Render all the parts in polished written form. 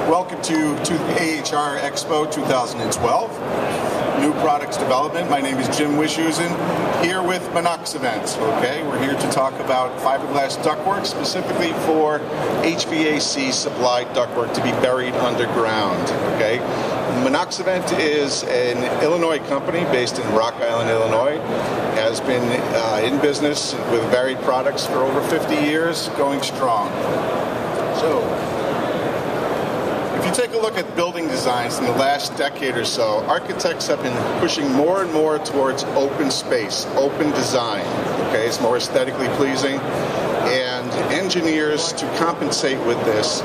Welcome to AHR Expo 2012. New Products Development. My name is Jim Wishusen, here with Minoxidant. Okay, we're here to talk about fiberglass ductwork, specifically for HVAC supplied ductwork to be buried underground. Okay, Minoxidant is an Illinois company based in Rock Island, Illinois. Has been in business with varied products for over 50 years, going strong. So, if you take a look at building designs in the last decade or so, architects have been pushing more and more towards open space, open design. Okay, it's more aesthetically pleasing, and engineers, to compensate with this,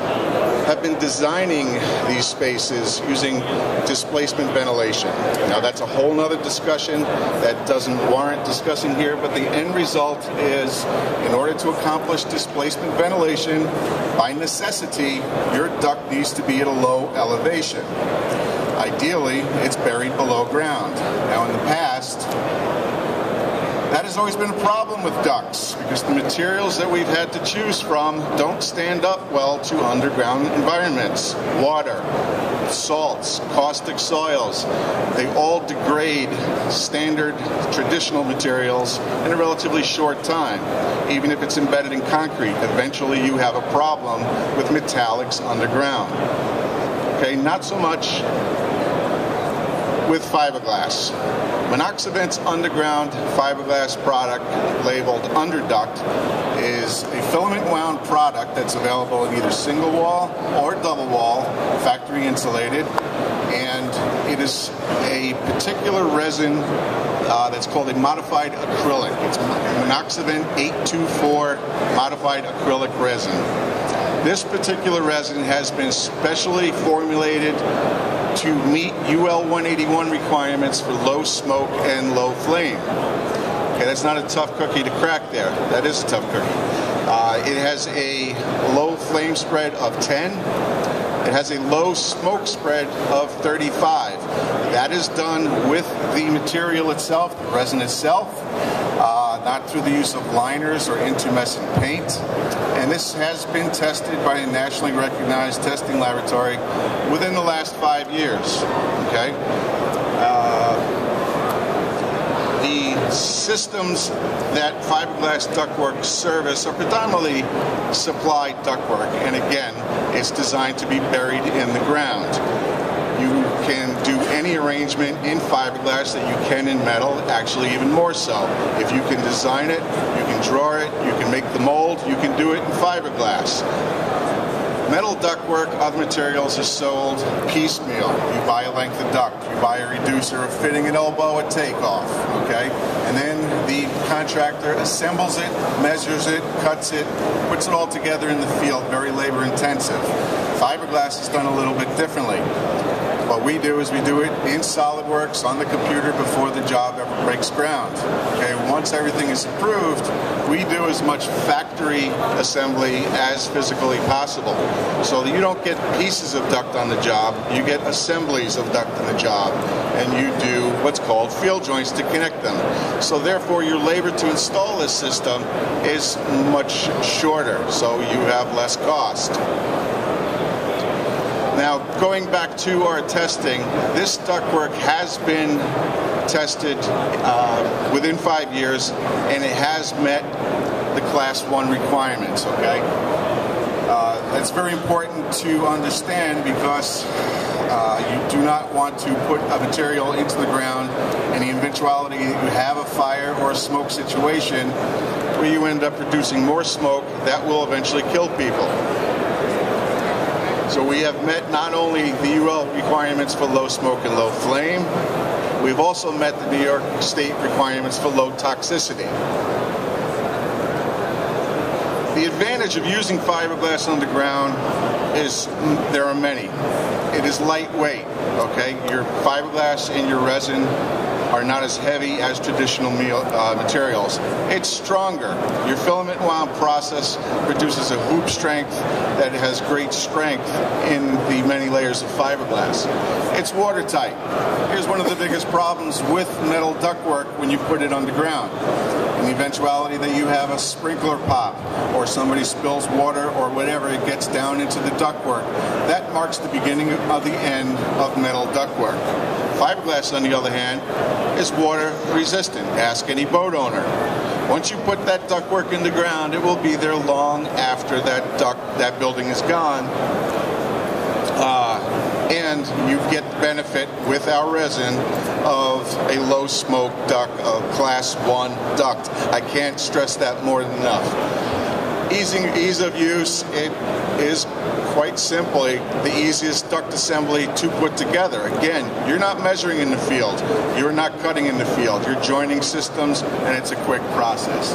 have been designing these spaces using displacement ventilation. Now that's a whole nother discussion that doesn't warrant discussing here, but the end result is, in order to accomplish displacement ventilation, by necessity, your duct needs to be at a low elevation. Ideally, it's buried below ground. Now in the past, that has always been a problem with ducts, because the materials that we've had to choose from don't stand up well to underground environments. Water, salts, caustic soils, they all degrade standard traditional materials in a relatively short time. Even if it's embedded in concrete, eventually you have a problem with metallics underground. Okay, not so much with fiberglass. Minoxidant's underground fiberglass product, labeled Underduct, is a filament wound product that's available in either single wall or double wall, factory insulated, and it is a particular resin that's called a modified acrylic. It's Minoxidant 824 modified acrylic resin. This particular resin has been specially formulated to meet UL 181 requirements for low smoke and low flame. Okay, that's not a tough cookie to crack there. That is a tough cookie. It has a low flame spread of 10. It has a low smoke spread of 35. That is done with the material itself, the resin itself, not through the use of liners or intumescent paint. And this has been tested by a nationally recognized testing laboratory within the last 5 years. Okay. The systems that fiberglass ductwork service are predominantly supplied ductwork, and again, it's designed to be buried in the ground. You can do any arrangement in fiberglass that you can in metal, actually even more so. If you can design it, you can draw it, you can make the mold, you can do it in fiberglass. Metal ductwork, other materials are sold piecemeal. You buy a length of duct, you buy a reducer, a fitting, an elbow, a takeoff, okay? And then the contractor assembles it, measures it, cuts it, puts it all together in the field, very labor intensive. Fiberglass is done a little bit differently. What we do is we do it in SolidWorks on the computer before the job ever breaks ground. Okay, once everything is approved, we do as much factory assembly as physically possible. So that you don't get pieces of duct on the job, you get assemblies of duct on the job, and you do what's called field joints to connect them. So therefore your labor to install this system is much shorter, so you have less cost. Now, going back to our testing, this ductwork has been tested within 5 years, and it has met the Class 1 requirements, okay? That's very important to understand, because you do not want to put a material into the ground in the eventuality that you have a fire or a smoke situation where you end up producing more smoke that will eventually kill people. So we have met not only the UL requirements for low smoke and low flame, we've also met the New York State requirements for low toxicity. The advantage of using fiberglass underground is there are many. It is lightweight, okay? Your fiberglass and your resin are not as heavy as traditional materials. It's stronger. Your filament wound process produces a hoop strength that has great strength in the many layers of fiberglass. It's watertight. Here's one of the biggest problems with metal ductwork when you put it underground. In the eventuality that you have a sprinkler pop or somebody spills water or whatever, it gets down into the ductwork. That marks the beginning of the end of metal ductwork. Fiberglass, on the other hand, is water resistant. Ask any boat owner. Once you put that ductwork in the ground, it will be there long after that building is gone. And you get the benefit with our resin of a low smoke duct, a class 1 duct. I can't stress that more than enough. Ease of use, it is quite simply the easiest duct assembly to put together. Again, you're not measuring in the field, you're not cutting in the field, you're joining systems, and it's a quick process.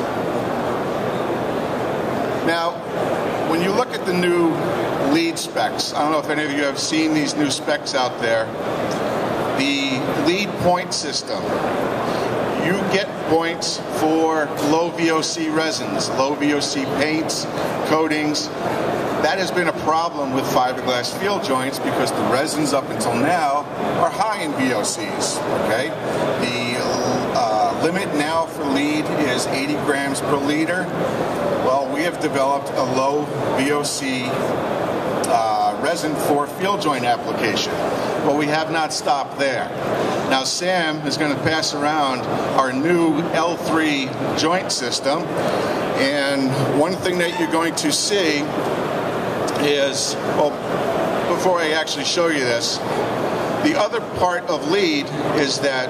Now, when you look at the new lead specs, I don't know if any of you have seen these new specs out there, the lead point system. You get points for low VOC resins, low VOC paints, coatings. That has been a problem with fiberglass field joints because the resins up until now are high in VOCs. Okay, the limit now for lead is 80 grams per liter. Well, we have developed a low VOC resin for field joint application. But we have not stopped there. Now Sam is going to pass around our new L3 joint system, and one thing that you're going to see is, well, before I actually show you this, the other part of lead is that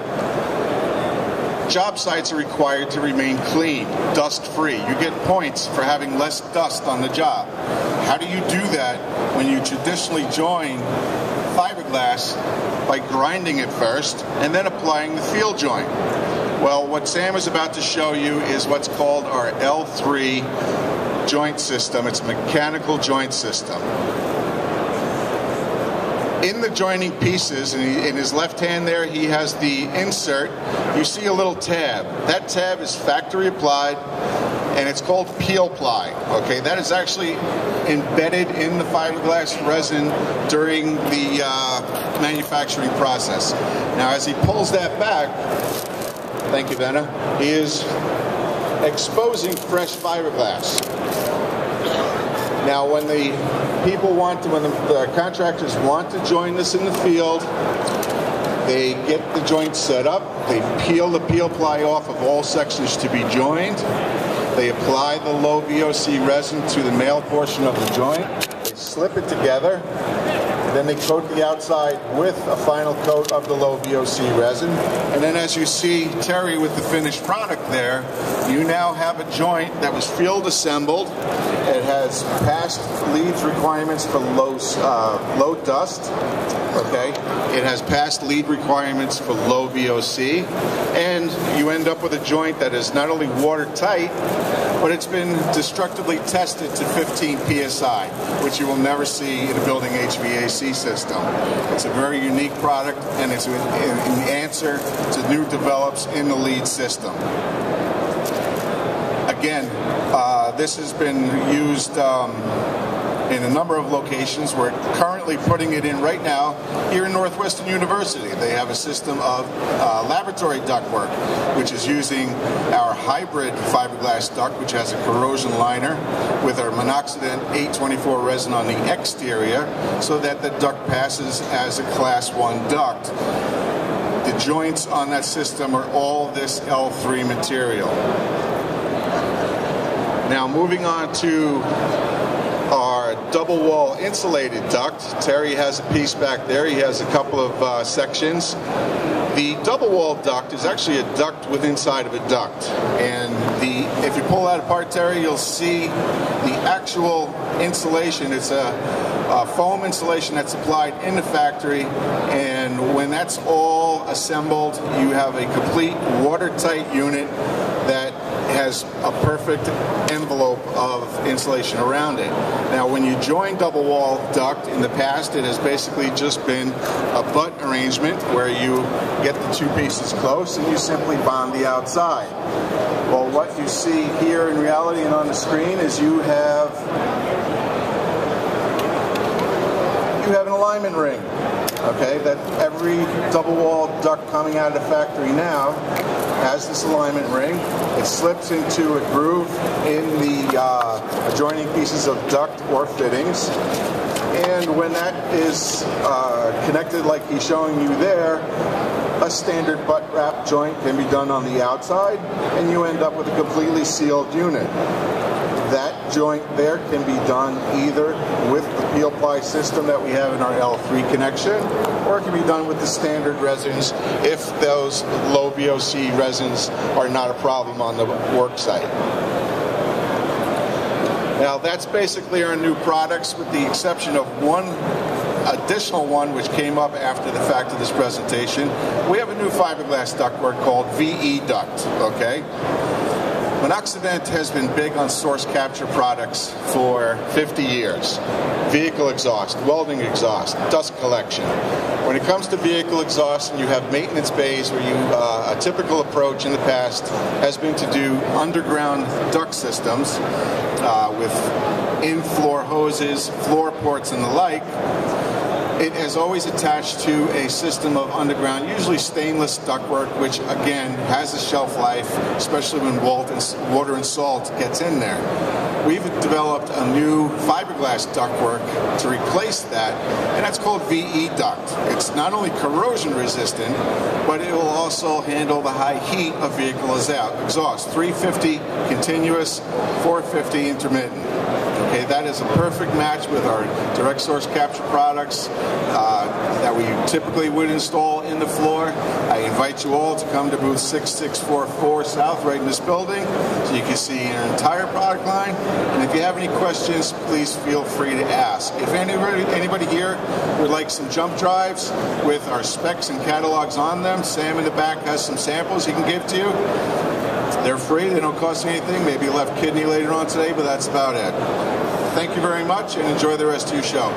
job sites are required to remain clean, dust-free. You get points for having less dust on the job. How do you do that when you traditionally join fiberglass by grinding it first and then applying the field joint? Well, what Sam is about to show you is what's called our L3 joint system. It's a mechanical joint system. In the joining pieces, in his left hand there, he has the insert. You see a little tab. That tab is factory applied, and it's called peel ply. Okay, that is actually embedded in the fiberglass resin during the manufacturing process. Now, as he pulls that back, thank you, Venna, he is exposing fresh fiberglass. Now, when the contractors want to join this in the field, they get the joint set up, they peel the peel ply off of all sections to be joined, they apply the low VOC resin to the male portion of the joint, they slip it together, then they coat the outside with a final coat of the low VOC resin, and then as you see Terry with the finished product there, you now have a joint that was field assembled. It has passed lead requirements for low dust. Okay, it has passed lead requirements for low VOC, and you end up with a joint that is not only watertight, but it's been destructively tested to 15 psi, which you will never see in a building HVAC system. It's a very unique product, and it's an answer to new develops in the lead system. Again, this has been used in a number of locations. We're currently putting it in right now here in Northwestern University. They have a system of laboratory ductwork, which is using our hybrid fiberglass duct, which has a corrosion liner, with our monoxidant 824 resin on the exterior, so that the duct passes as a class 1 duct. The joints on that system are all this L3 material. Now, moving on to our double wall insulated duct. Terry has a piece back there. He has a couple of sections. The double wall duct is actually a duct within inside of a duct. And if you pull that apart, Terry, you'll see the actual insulation. It's a foam insulation that's applied in the factory. And when that's all assembled, you have a complete watertight unit that has a perfect envelope of insulation around it. Now, when you join double wall duct in the past, it has basically just been a butt arrangement where you get the two pieces close and you simply bond the outside. Well, what you see here in reality and on the screen is you have an alignment ring. Okay, that every double wall duct coming out of the factory now has this alignment ring. It slips into a groove in the adjoining pieces of duct or fittings. And when that is connected like he's showing you there, a standard butt wrap joint can be done on the outside and you end up with a completely sealed unit. That joint there can be done either with the peel ply system that we have in our L3 connection, or it can be done with the standard resins if those low VOC resins are not a problem on the work site. Now that's basically our new products, with the exception of one additional one which came up after the fact of this presentation. We have a new fiberglass ductwork called VE Duct, okay? Minoxidant has been big on source capture products for 50 years. Vehicle exhaust, welding exhaust, dust collection. When it comes to vehicle exhaust and you have maintenance bays where a typical approach in the past has been to do underground duct systems with in-floor hoses, floor ports and the like. It has always attached to a system of underground, usually stainless ductwork, which again has a shelf life, especially when water and salt gets in there. We've developed a new fiberglass ductwork to replace that, and that's called VE Duct. It's not only corrosion resistant, but it will also handle the high heat of vehicle exhaust. 350 continuous, 450 intermittent. Okay, that is a perfect match with our direct source capture products that we typically would install in the floor. I invite you all to come to booth 6644 South, right in this building, so you can see our entire product line. And if you have any questions, please feel free to ask. If anybody here would like some jump drives with our specs and catalogs on them, Sam in the back has some samples he can give to you. They're free, they don't cost you anything. Maybe a left kidney later on today, but that's about it. Thank you very much and enjoy the rest of your show.